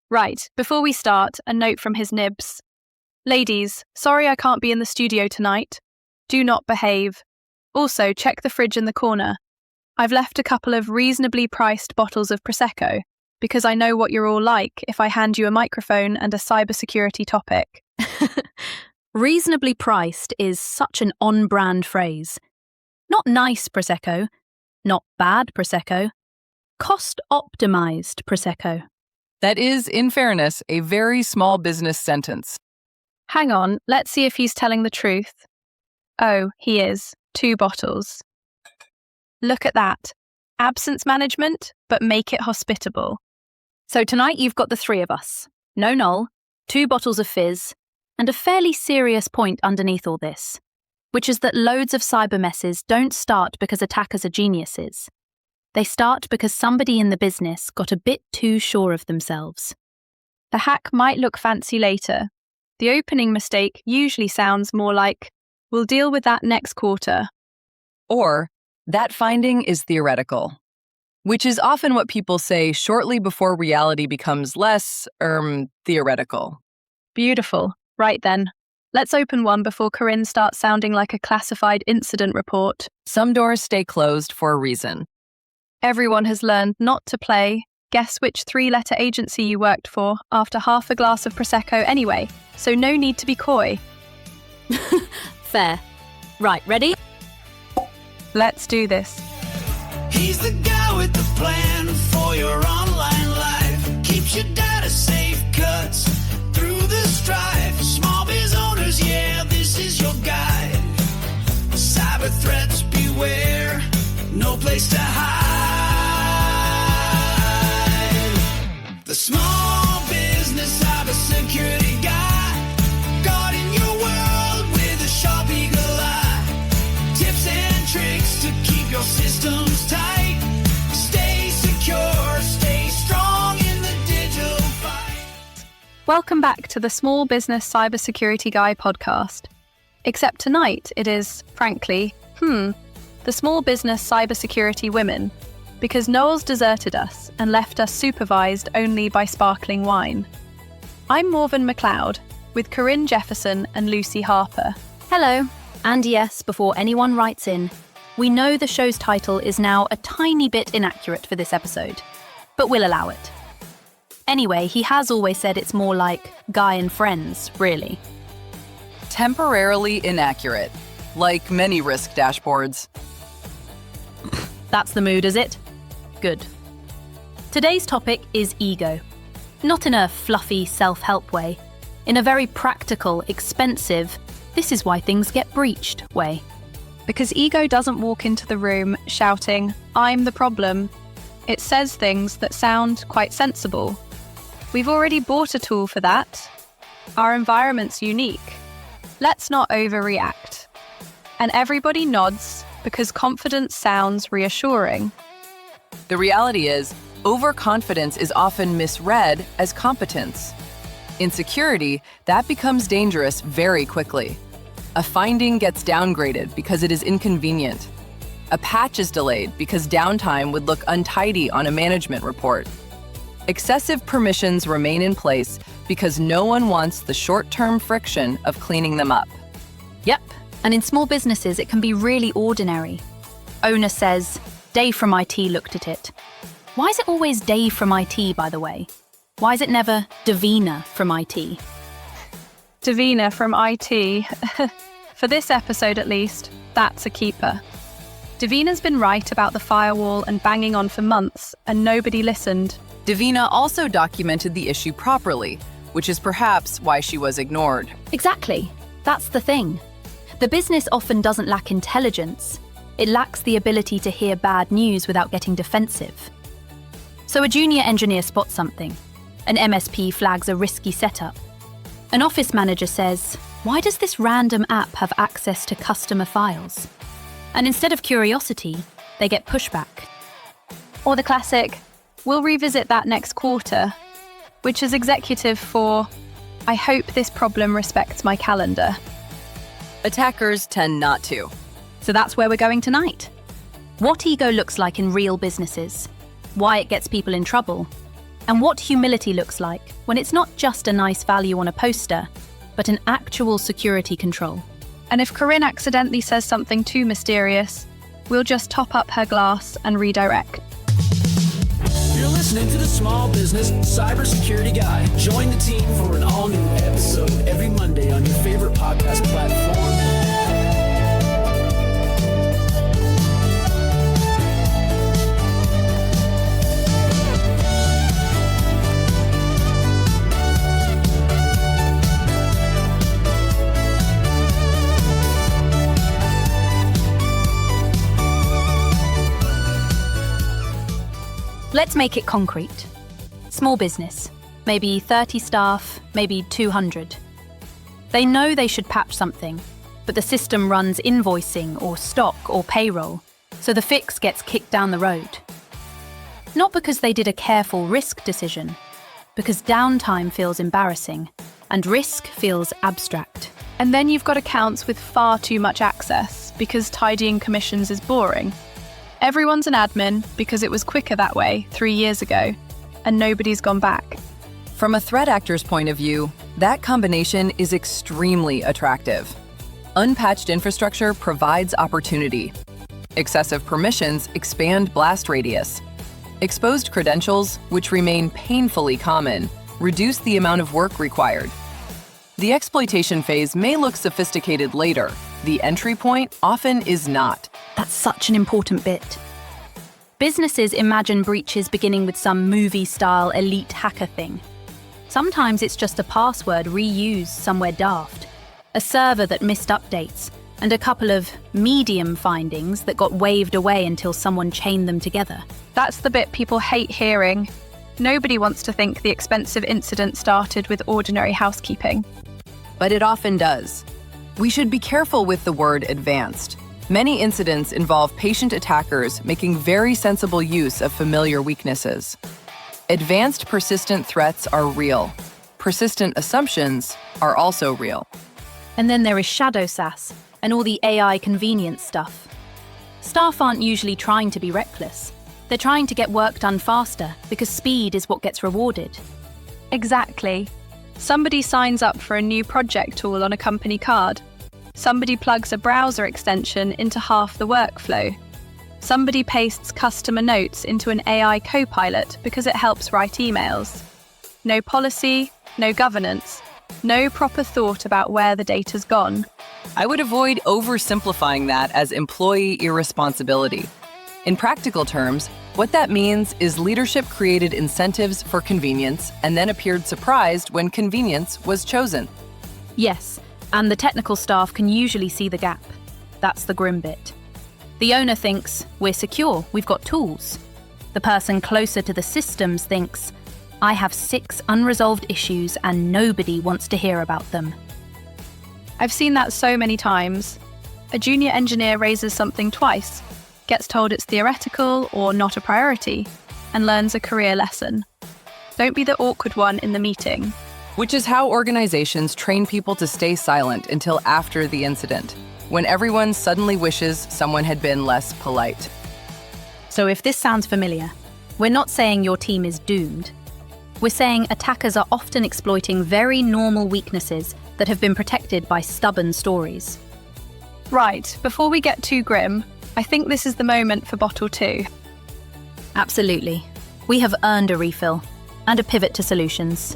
Right, before we start, a note from his nibs. Ladies, sorry I can't be in the studio tonight. Do not behave. Also, check the fridge in the corner. I've left a couple of reasonably priced bottles of Prosecco, because I know what you're all like if I hand you a microphone and a cybersecurity topic. Reasonably priced is such an on-brand phrase. Not nice Prosecco, not bad Prosecco, cost-optimized Prosecco. That is, in fairness, a very small business sentence. Hang on, let's see if he's telling the truth. Oh, he is. 2 bottles. Look at that. Absence management, but make it hospitable. So tonight you've got the 3 of us. No Noel, 2 bottles of fizz, and a fairly serious point underneath all this, which is that loads of cyber messes don't start because attackers are geniuses. They start because somebody in the business got a bit too sure of themselves. The hack might look fancy later. The opening mistake usually sounds more like, we'll deal with that next quarter. Or, that finding is theoretical, which is often what people say shortly before reality becomes less, theoretical. Beautiful. Right then. Let's open one before Corinne starts sounding like a classified incident report. Some doors stay closed for a reason. Everyone has learned not to play guess which 3-letter agency you worked for after half a glass of Prosecco anyway, so no need to be coy. Fair. Right, ready? Let's do this. He's the guy with the plan for your online life. Keeps your data safe, cuts through the strife. Small biz owners, yeah, this is your guide. Cyber threats, beware, no place to hide. The small business cybersecurity guy, guarding your world with a sharp eagle eye. Tips and tricks to keep your systems tight. Stay secure, stay strong in the digital fight. Welcome back to the Small Business Cybersecurity Guy podcast. Except tonight it is, frankly, the Small Business Cybersecurity Women, because Noel's deserted us and left us supervised only by sparkling wine. I'm Morven McLeod, with Corinne Jefferson and Lucy Harper. Hello. And yes, before anyone writes in, we know the show's title is now a tiny bit inaccurate for this episode, but we'll allow it. Anyway, he has always said it's more like Guy and Friends, really. Temporarily inaccurate, like many risk dashboards. That's the mood, is it? Good. Today's topic is ego. Not in a fluffy self-help way, in a very practical, expensive, this is why things get breached way. Because ego doesn't walk into the room shouting, I'm the problem. It says things that sound quite sensible. We've already bought a tool for that. Our environment's unique. Let's not overreact. And everybody nods because confidence sounds reassuring. The reality is, overconfidence is often misread as competence. In security, that becomes dangerous very quickly. A finding gets downgraded because it is inconvenient. A patch is delayed because downtime would look untidy on a management report. Excessive permissions remain in place because no one wants the short-term friction of cleaning them up. Yep, and in small businesses it can be really ordinary. Owner says, Dave from IT looked at it. Why is it always Dave from IT, by the way? Why is it never Davina from IT? Davina from IT. For this episode at least, that's a keeper. Davina's been right about the firewall and banging on for months, and nobody listened. Davina also documented the issue properly, which is perhaps why she was ignored. Exactly. That's the thing. The business often doesn't lack intelligence. It lacks the ability to hear bad news without getting defensive. So a junior engineer spots something. An MSP flags a risky setup. An office manager says, why does this random app have access to customer files? And instead of curiosity, they get pushback. Or the classic, we'll revisit that next quarter, which is executive for, I hope this problem respects my calendar. Attackers tend not to. So that's where we're going tonight. What ego looks like in real businesses, why it gets people in trouble, and what humility looks like when it's not just a nice value on a poster, but an actual security control. And if Corinne accidentally says something too mysterious, we'll just top up her glass and redirect. You're listening to the Small Business Cybersecurity Guy. Join the team for an all-new episode every Monday on your favorite podcast platform. Let's make it concrete. Small business, maybe 30 staff, maybe 200. They know they should patch something, but the system runs invoicing or stock or payroll, so the fix gets kicked down the road. Not because they did a careful risk decision, because downtime feels embarrassing and risk feels abstract. And then you've got accounts with far too much access because tidying commissions is boring. Everyone's an admin because it was quicker that way 3 years ago, and nobody's gone back. From a threat actor's point of view, that combination is extremely attractive. Unpatched infrastructure provides opportunity. Excessive permissions expand blast radius. Exposed credentials, which remain painfully common, reduce the amount of work required. The exploitation phase may look sophisticated later. The entry point often is not. That's such an important bit. Businesses imagine breaches beginning with some movie-style elite hacker thing. Sometimes it's just a password reused somewhere daft, a server that missed updates, and a couple of medium findings that got waved away until someone chained them together. That's the bit people hate hearing. Nobody wants to think the expensive incident started with ordinary housekeeping. But it often does. We should be careful with the word advanced. Many incidents involve patient attackers making very sensible use of familiar weaknesses. Advanced persistent threats are real. Persistent assumptions are also real. And then there is shadow SaaS and all the AI convenience stuff. Staff aren't usually trying to be reckless. They're trying to get work done faster because speed is what gets rewarded. Exactly. Somebody signs up for a new project tool on a company card. Somebody plugs a browser extension into half the workflow. Somebody pastes customer notes into an AI copilot because it helps write emails. No policy, no governance, no proper thought about where the data's gone. I would avoid oversimplifying that as employee irresponsibility. In practical terms, what that means is leadership created incentives for convenience and then appeared surprised when convenience was chosen. Yes, and the technical staff can usually see the gap. That's the grim bit. The owner thinks, we're secure, we've got tools. The person closer to the systems thinks, I have 6 unresolved issues and nobody wants to hear about them. I've seen that so many times. A junior engineer raises something twice, gets told it's theoretical or not a priority, and learns a career lesson. Don't be the awkward one in the meeting. Which is how organizations train people to stay silent until after the incident, when everyone suddenly wishes someone had been less polite. So if this sounds familiar, we're not saying your team is doomed. We're saying attackers are often exploiting very normal weaknesses that have been protected by stubborn stories. Right, before we get too grim, I think this is the moment for bottle 2. Absolutely. We have earned a refill and a pivot to solutions.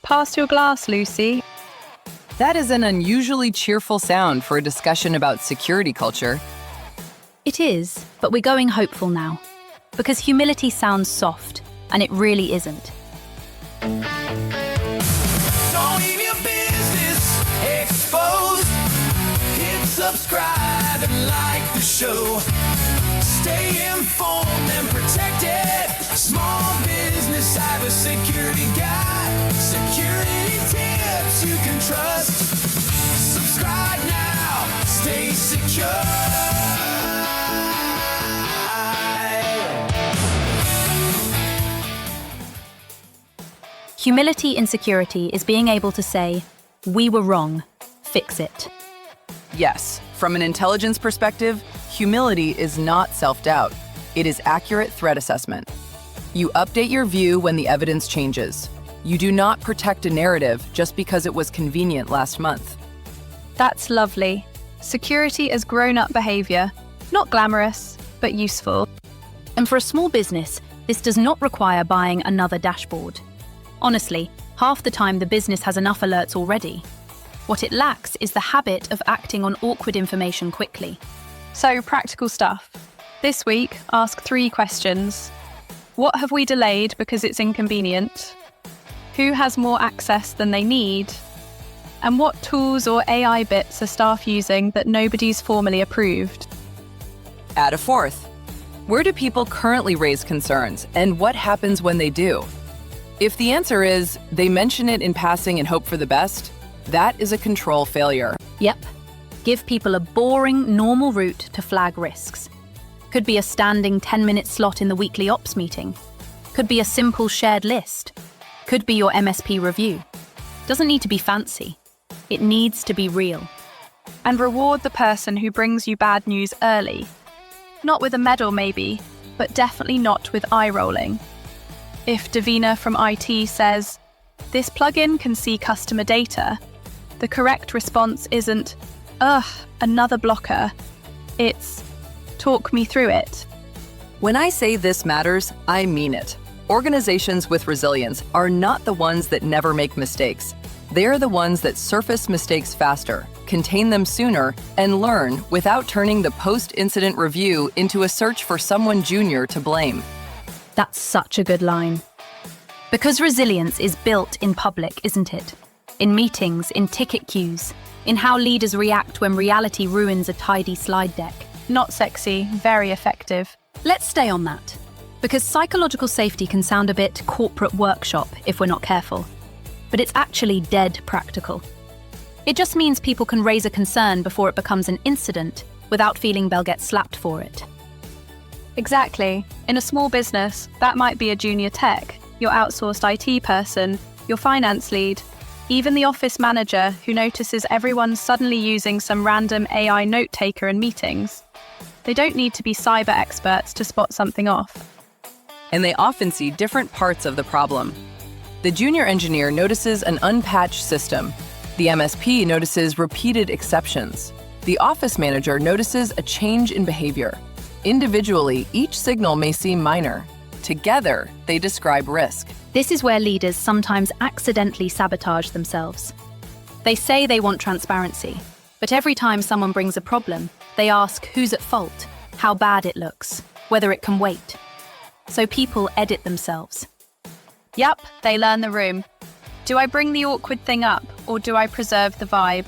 Pass your glass, Lucy. That is an unusually cheerful sound for a discussion about security culture. It is, but we're going hopeful now. Because humility sounds soft, and it really isn't. Don't leave your business exposed. Hit subscribe and like the show. Stay informed and protected. Small business cybersecurity guy. Security tips you can trust. Subscribe now. Stay secure. Humility in security is being able to say, we were wrong, fix it. Yes, from an intelligence perspective, humility is not self-doubt. It is accurate threat assessment. You update your view when the evidence changes. You do not protect a narrative just because it was convenient last month. That's lovely. Security as grown-up behavior. Not glamorous, but useful. And for a small business, this does not require buying another dashboard. Honestly, half the time the business has enough alerts already. What it lacks is the habit of acting on awkward information quickly. So, practical stuff. This week, ask 3 questions. What have we delayed because it's inconvenient? Who has more access than they need? And what tools or AI bits are staff using that nobody's formally approved? Add a 4th. Where do people currently raise concerns, and what happens when they do? If the answer is they mention it in passing and hope for the best, that is a control failure. Yep. Give people a boring, normal route to flag risks. Could be a standing 10-minute slot in the weekly ops meeting. Could be a simple shared list. Could be your MSP review. Doesn't need to be fancy. It needs to be real. And reward the person who brings you bad news early. Not with a medal maybe, but definitely not with eye rolling. If Davina from IT says, "This plugin can see customer data," the correct response isn't, "Ugh, another blocker." It's, "Talk me through it." When I say this matters, I mean it. Organizations with resilience are not the ones that never make mistakes. They are the ones that surface mistakes faster, contain them sooner, and learn without turning the post-incident review into a search for someone junior to blame. That's such a good line. Because resilience is built in public, isn't it? In meetings, in ticket queues, in how leaders react when reality ruins a tidy slide deck. Not sexy, very effective. Let's stay on that. Because psychological safety can sound a bit corporate workshop if we're not careful. But it's actually dead practical. It just means people can raise a concern before it becomes an incident without feeling they'll get slapped for it. Exactly. In a small business, that might be a junior tech, your outsourced IT person, your finance lead, even the office manager who notices everyone's suddenly using some random AI note taker in meetings. They don't need to be cyber experts to spot something off. And they often see different parts of the problem. The junior engineer notices an unpatched system. The MSP notices repeated exceptions. The office manager notices a change in behavior. Individually, each signal may seem minor. Together, they describe risk. This is where leaders sometimes accidentally sabotage themselves. They say they want transparency, but every time someone brings a problem, they ask who's at fault, how bad it looks, whether it can wait. So people edit themselves. Yup, they learn the room. Do I bring the awkward thing up, or do I preserve the vibe?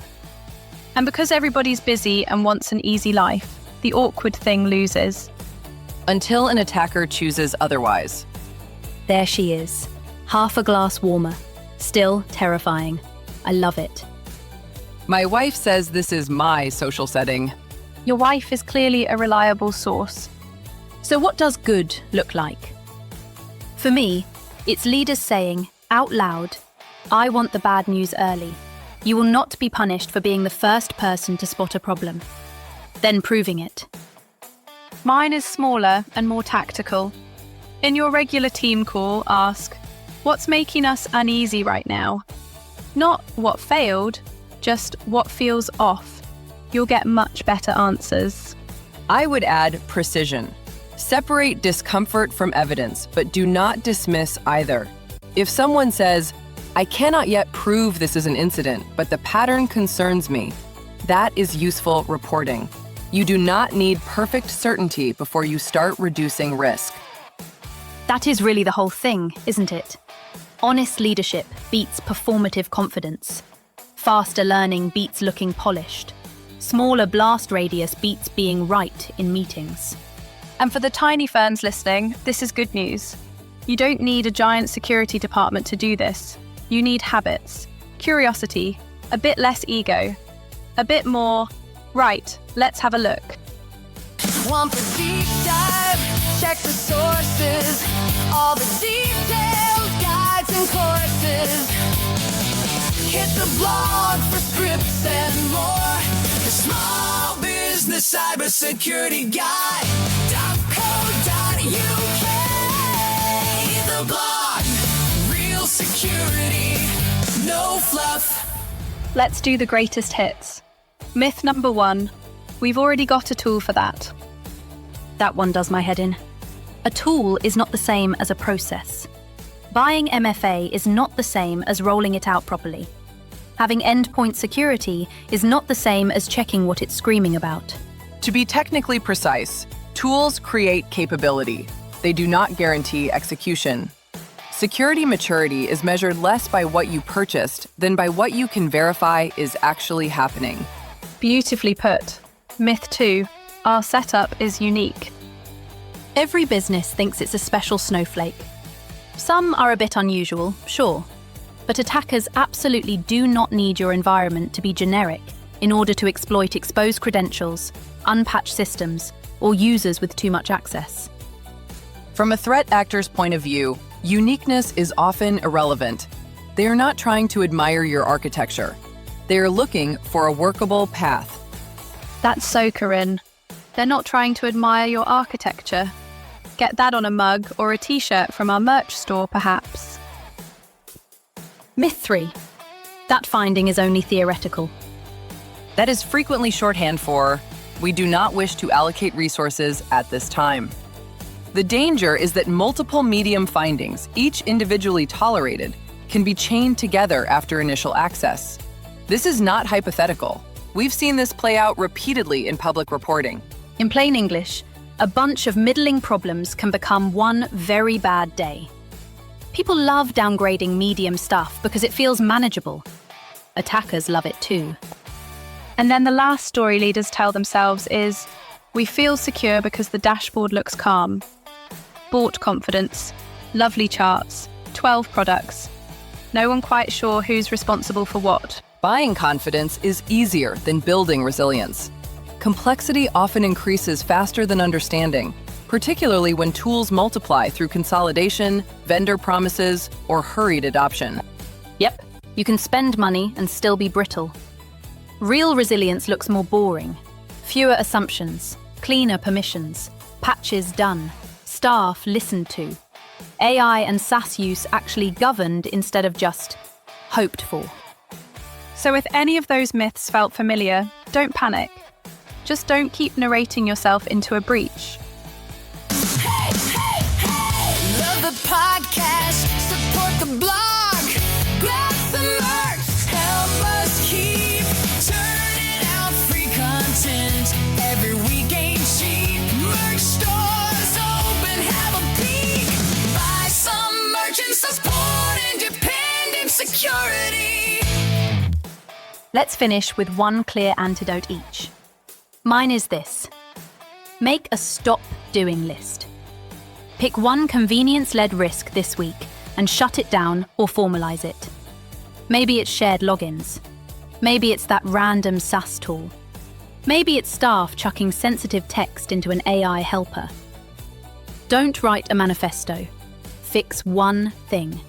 And because everybody's busy and wants an easy life, the awkward thing loses. Until an attacker chooses otherwise. There she is, half a glass warmer, still terrifying. I love it. My wife says this is my social setting. Your wife is clearly a reliable source. So what does good look like? For me, it's leaders saying, out loud, "I want the bad news early. You will not be punished for being the first person to spot a problem." Then proving it. Mine is smaller and more tactical. In your regular team call, ask, "What's making us uneasy right now?" Not what failed, just what feels off. You'll get much better answers. I would add precision. Separate discomfort from evidence, but do not dismiss either. If someone says, "I cannot yet prove this is an incident, but the pattern concerns me," that is useful reporting. You do not need perfect certainty before you start reducing risk. That is really the whole thing, isn't it? Honest leadership beats performative confidence. Faster learning beats looking polished. Smaller blast radius beats being right in meetings. And for the tiny ferns listening, this is good news. You don't need a giant security department to do this. You need habits, curiosity, a bit less ego, a bit more, right, let's have a look. Want the deep dive? Check the sources, all the details, guides and courses. Hit the blog for scripts and more. The Small Business Cybersecurity Guy.co.uk Let's do the greatest hits. Myth number 1. We've already got a tool for that. That one does my head in. A tool is not the same as a process. Buying MFA is not the same as rolling it out properly. Having endpoint security is not the same as checking what it's screaming about. To be technically precise, tools create capability. They do not guarantee execution. Security maturity is measured less by what you purchased than by what you can verify is actually happening. Beautifully put. Myth 2. Our setup is unique. Every business thinks it's a special snowflake. Some are a bit unusual, sure, but attackers absolutely do not need your environment to be generic in order to exploit exposed credentials, unpatched systems, or users with too much access. From a threat actor's point of view, uniqueness is often irrelevant. They are not trying to admire your architecture. They are looking for a workable path. That's so Corinne. They're not trying to admire your architecture. Get that on a mug or a t-shirt from our merch store, perhaps. Myth 3. That finding is only theoretical. That is frequently shorthand for, we do not wish to allocate resources at this time. The danger is that multiple medium findings, each individually tolerated, can be chained together after initial access. This is not hypothetical. We've seen this play out repeatedly in public reporting. In plain English, a bunch of middling problems can become one very bad day. People love downgrading medium stuff because it feels manageable. Attackers love it too. And then the last story leaders tell themselves is, we feel secure because the dashboard looks calm. Bought confidence, lovely charts, 12 products. No one quite sure who's responsible for what. Buying confidence is easier than building resilience. Complexity often increases faster than understanding, particularly when tools multiply through consolidation, vendor promises, or hurried adoption. Yep, you can spend money and still be brittle. Real resilience looks more boring. Fewer assumptions, cleaner permissions, patches done, staff listened to. AI and SaaS use actually governed instead of just hoped for. So if any of those myths felt familiar, don't panic. Just don't keep narrating yourself into a breach. Hey, hey, hey! Love the podcast, support the blog, grab the merch, help us keep turning out free content. Every week ain't cheap. Merch stores open, have a peek. Buy some merch and support independent security. Let's finish with one clear antidote each. Mine is this. Make a stop doing list. Pick one convenience-led risk this week and shut it down or formalize it. Maybe it's shared logins. Maybe it's that random SaaS tool. Maybe it's staff chucking sensitive text into an AI helper. Don't write a manifesto. Fix one thing.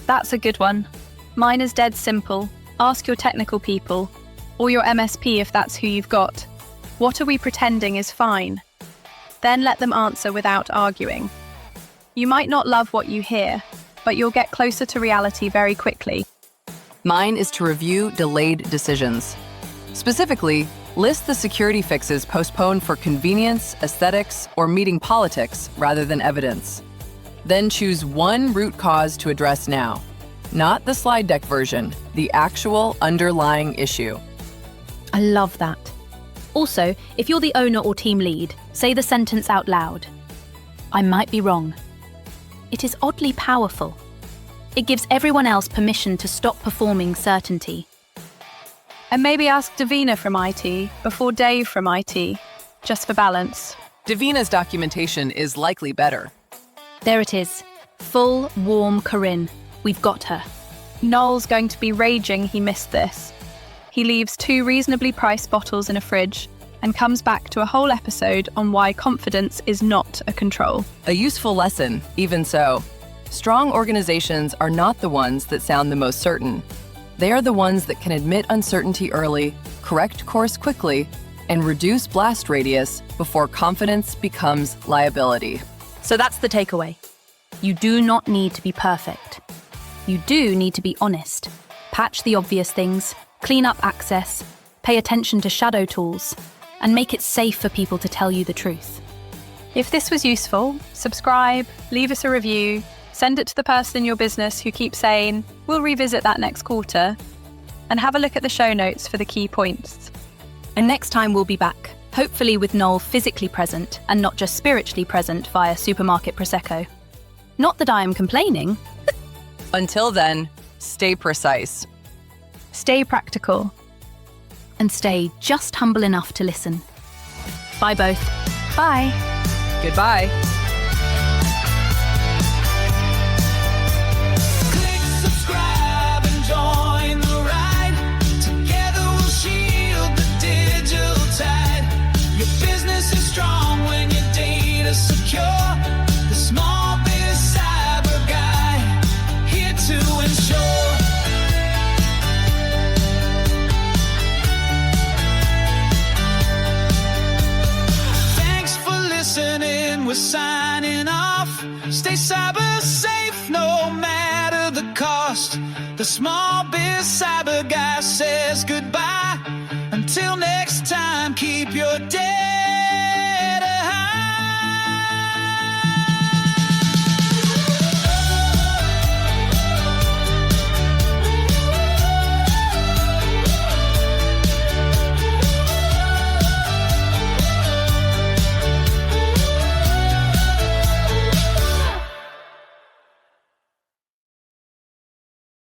That's a good one. Mine is dead simple. Ask your technical people, or your MSP if that's who you've got. What are we pretending is fine? Then let them answer without arguing. You might not love what you hear, but you'll get closer to reality very quickly. Mine is to review delayed decisions. Specifically, list the security fixes postponed for convenience, aesthetics, or meeting politics rather than evidence. Then choose one root cause to address now. Not the slide deck version, the actual underlying issue. I love that. Also, if you're the owner or team lead, say the sentence out loud. I might be wrong. It is oddly powerful. It gives everyone else permission to stop performing certainty. And maybe ask Davina from IT before Dave from IT, just for balance. Davina's documentation is likely better. There it is. Full, warm Corinne. We've got her. Noel's going to be raging he missed this. He leaves 2 reasonably priced bottles in a fridge and comes back to a whole episode on why confidence is not a control. A useful lesson, even so. Strong organizations are not the ones that sound the most certain. They are the ones that can admit uncertainty early, correct course quickly, and reduce blast radius before confidence becomes liability. So that's the takeaway. You do not need to be perfect. You do need to be honest. Patch the obvious things, Clean up access, pay attention to shadow tools, and make it safe for people to tell you the truth. If this was useful, subscribe, leave us a review, send it to the person in your business who keeps saying, "We'll revisit that next quarter," and have a look at the show notes for the key points. And next time we'll be back, hopefully with Noel physically present and not just spiritually present via supermarket Prosecco. Not that I am complaining. Until then, stay precise. Stay practical. And stay just humble enough to listen. Bye both. Bye. Goodbye. Click subscribe and join the ride. Together we'll shield the digital tide. Your business is strong when your data's secure. The small biz cyber guy, here to ensure. Thanks for listening, we're signing off. Stay cyber safe no matter the cost. The small biz cyber guy says goodbye. Until next time, keep your day